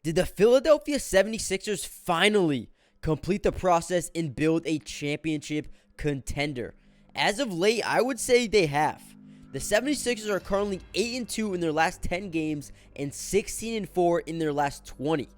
Did the Philadelphia 76ers finally complete the process and build a championship contender? As of late, I would say they have. The 76ers are currently 8-2 in their last 10 games and 16-4 in their last 20.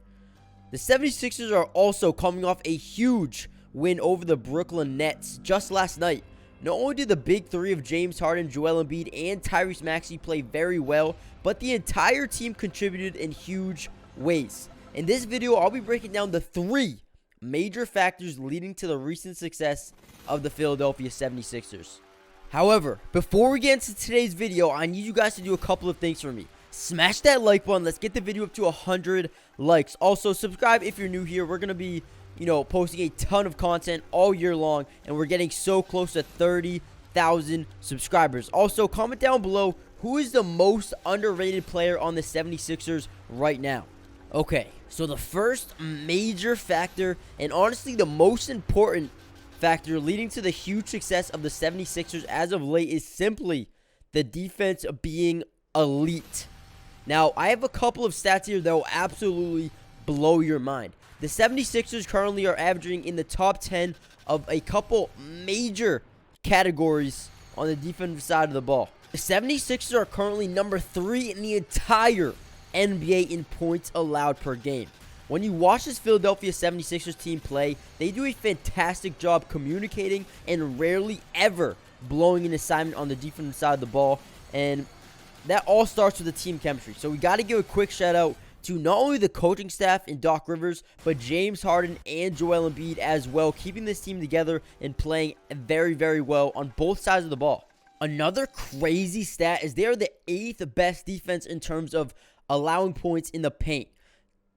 The 76ers are also coming off a huge win over the Brooklyn Nets just last night. Not only did the big three of James Harden, Joel Embiid, and Tyrese Maxey play very well, but the entire team contributed in huge ways. In this video, I'll be breaking down the 3 major factors leading to the recent success of the Philadelphia 76ers. However, before we get into today's video, I need you guys to do a couple of things for me. Smash that like button. Let's get the video up to 100 likes. Also, subscribe if you're new here. We're going to be, posting a ton of content all year long, and we're getting so close to 30,000 subscribers. Also, comment down below who is the most underrated player on the 76ers right now. Okay, so the first major factor, and honestly the most important factor leading to the huge success of the 76ers as of late, is simply the defense being elite. Now, I have a couple of stats here that will absolutely blow your mind. The 76ers currently are averaging in the top 10 of a couple major categories on the defensive side of the ball. The 76ers are currently number 3 in the entire NBA in points allowed per game. When you watch this Philadelphia 76ers team play, they do a fantastic job communicating and rarely ever blowing an assignment on the defensive side of the ball. And that all starts with the team chemistry. So we got to give a quick shout out to not only the coaching staff and Doc Rivers, but James Harden and Joel Embiid as well, keeping this team together and playing very, very well on both sides of the ball. Another crazy stat is they are the 8th best defense in terms of allowing points in the paint.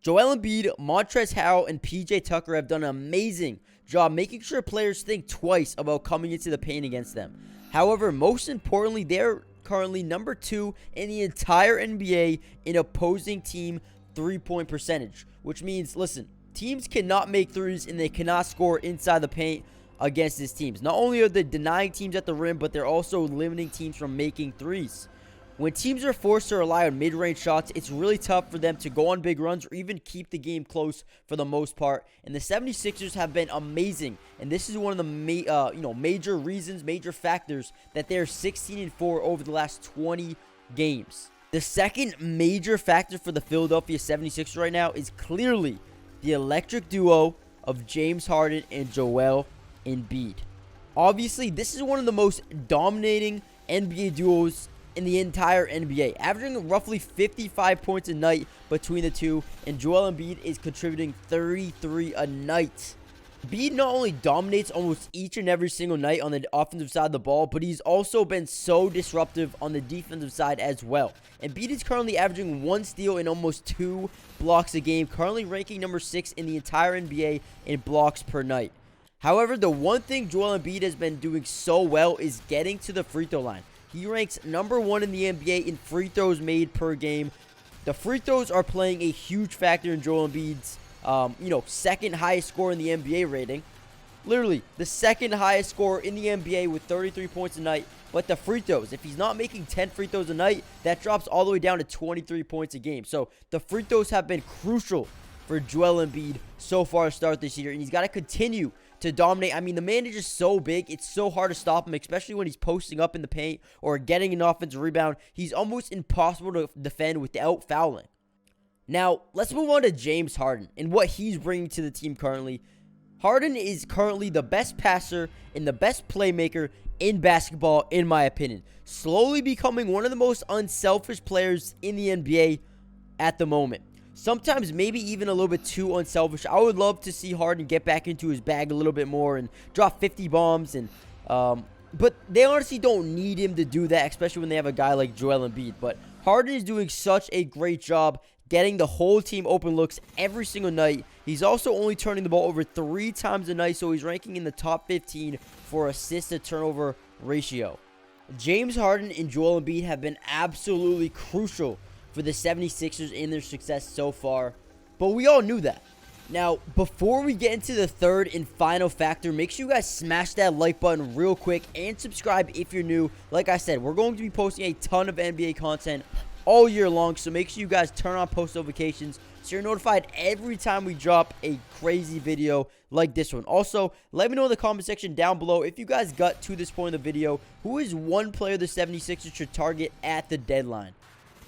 Joel Embiid, Montrezl Harrell, and PJ Tucker have done an amazing job making sure players think twice about coming into the paint against them. However, most importantly, they're currently number 2 in the entire NBA in opposing team three-point percentage, which means, listen, teams cannot make threes and they cannot score inside the paint against these teams. Not only are they denying teams at the rim, but they're also limiting teams from making threes. When teams are forced to rely on mid-range shots, it's really tough for them to go on big runs or even keep the game close for the most part. And the 76ers have been amazing, and this is one of the major reasons, major factors that they're 16-4 over the last 20 games. The second major factor for the Philadelphia 76ers right now is clearly the electric duo of James Harden and Joel Embiid. Obviously, this is one of the most dominating NBA duos in the entire NBA, averaging roughly 55 points a night between the two, and Joel Embiid is contributing 33 a night. Embiid not only dominates almost each and every single night on the offensive side of the ball, but he's also been so disruptive on the defensive side as well. Embiid is currently averaging 1 steal and almost 2 blocks a game, currently ranking number 6 in the entire NBA in blocks per night. However, the one thing Joel Embiid has been doing so well is getting to the free throw line. He ranks number 1 in the NBA in free throws made per game. The free throws are playing a huge factor in Joel Embiid's, second highest score in the NBA rating. Literally, the second highest scorer in the NBA with 33 points a night. But the free throws, if he's not making 10 free throws a night, that drops all the way down to 23 points a game. So the free throws have been crucial for Joel Embiid so far to start this year, and he's got to continue to dominate. I mean, the man is just so big. It's so hard to stop him, especially when he's posting up in the paint or getting an offensive rebound. He's almost impossible to defend without fouling. Now, let's move on to James Harden and what he's bringing to the team currently. Harden is currently the best passer and the best playmaker in basketball, in my opinion. Slowly becoming one of the most unselfish players in the NBA at the moment. Sometimes maybe even a little bit too unselfish. I would love to see Harden get back into his bag a little bit more and drop 50 bombs. But they honestly don't need him to do that, especially when they have a guy like Joel Embiid. But Harden is doing such a great job getting the whole team open looks every single night. He's also only turning the ball over 3 times a night, so he's ranking in the top 15 for assist to turnover ratio. James Harden and Joel Embiid have been absolutely crucial for the 76ers in their success so far, but we all knew that. Now, before we get into the third and final factor, make sure you guys smash that like button real quick and subscribe if you're new. Like I said, we're going to be posting a ton of NBA content all year long, so make sure you guys turn on post notifications so you're notified every time we drop a crazy video like this one. Also, let me know in the comment section down below if you guys got to this point in the video, who is one player the 76ers should target at the deadline.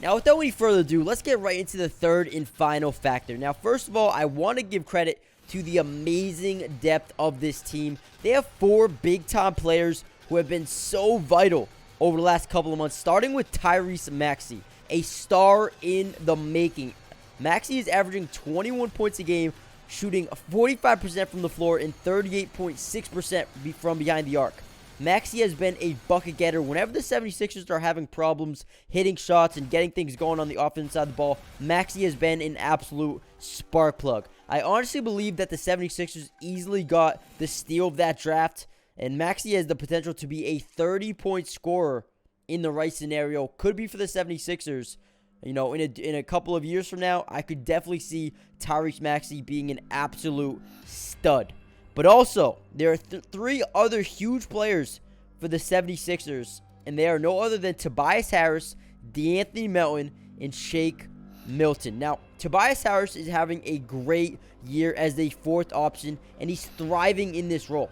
Now, without any further ado, let's get right into the third and final factor. Now, first of all, I want to give credit to the amazing depth of this team. They have 4 big-time players who have been so vital over the last couple of months, starting with Tyrese Maxey, a star in the making. Maxey is averaging 21 points a game, shooting 45% from the floor and 38.6% from behind the arc. Maxey has been a bucket getter. Whenever the 76ers are having problems hitting shots and getting things going on the offensive side of the ball, Maxey has been an absolute spark plug. I honestly believe that the 76ers easily got the steal of that draft, and Maxey has the potential to be a 30-point scorer in the right scenario. Could be for the 76ers. You know, in a couple of years from now, I could definitely see Tyrese Maxey being an absolute stud. But also, there are 3 other huge players for the 76ers, and they are no other than Tobias Harris, DeAnthony Melton, and Shake Milton. Now, Tobias Harris is having a great year as the 4th option, and he's thriving in this role.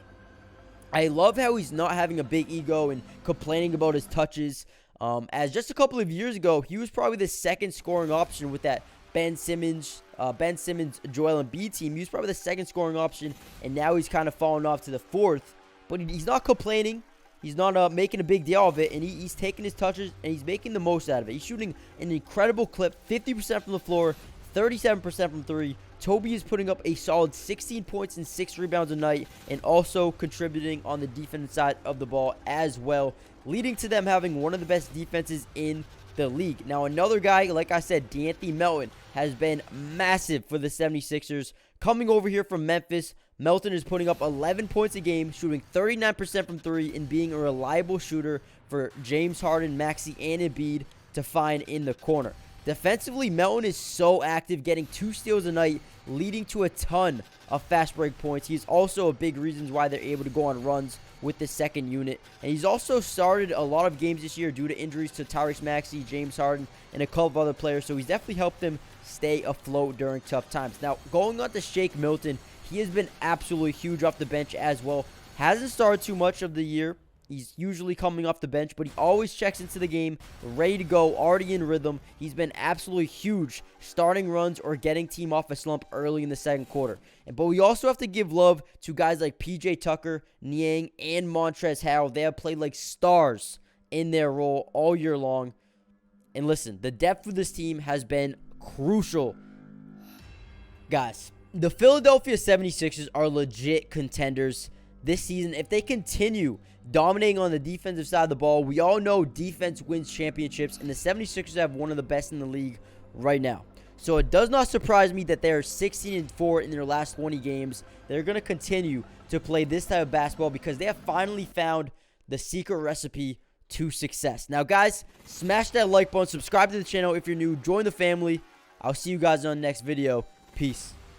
I love how he's not having a big ego and complaining about his touches. As just a couple of years ago, he was probably the 2nd scoring option with that Ben Simmons, Joel Embiid team. He was probably the 2nd scoring option, and now he's kind of fallen off to the 4th. But he's not complaining. He's not making a big deal of it, and he's taking his touches, and he's making the most out of it. He's shooting an incredible clip, 50% from the floor, 37% from 3. Toby is putting up a solid 16 points and 6 rebounds a night, and also contributing on the defensive side of the ball as well, leading to them having one of the best defenses in the league. Now, another guy, like I said, DeAnthony Melton, has been massive for the 76ers. Coming over here from Memphis, Melton is putting up 11 points a game, shooting 39% from 3, and being a reliable shooter for James Harden, Maxey, and Embiid to find in the corner. Defensively, Melton is so active, getting 2 steals a night, leading to a ton of fast break points. He's also a big reason why they're able to go on runs with the 2nd unit. And he's also started a lot of games this year due to injuries to Tyrese Maxey, James Harden, and a couple of other players. So he's definitely helped them stay afloat during tough times. Now, going on to Shake Milton, he has been absolutely huge off the bench as well. Hasn't started too much of the year. He's usually coming off the bench, but he always checks into the game, ready to go, already in rhythm. He's been absolutely huge, starting runs or getting team off a slump early in the 2nd quarter. But we also have to give love to guys like PJ Tucker, Niang, and Montrezl Harrell. They have played like stars in their role all year long. And listen, the depth of this team has been crucial. Guys, the Philadelphia 76ers are legit contenders this season if they continue dominating on the defensive side of the ball. We all know defense wins championships, and the 76ers have one of the best in the league right now. So it does not surprise me that they're 16-4 in their last 20 games. They're going to continue to play this type of basketball because they have finally found the secret recipe to success. Now, guys, smash that like button, subscribe to the channel if you're new, join the family. I'll see you guys on the next video. Peace.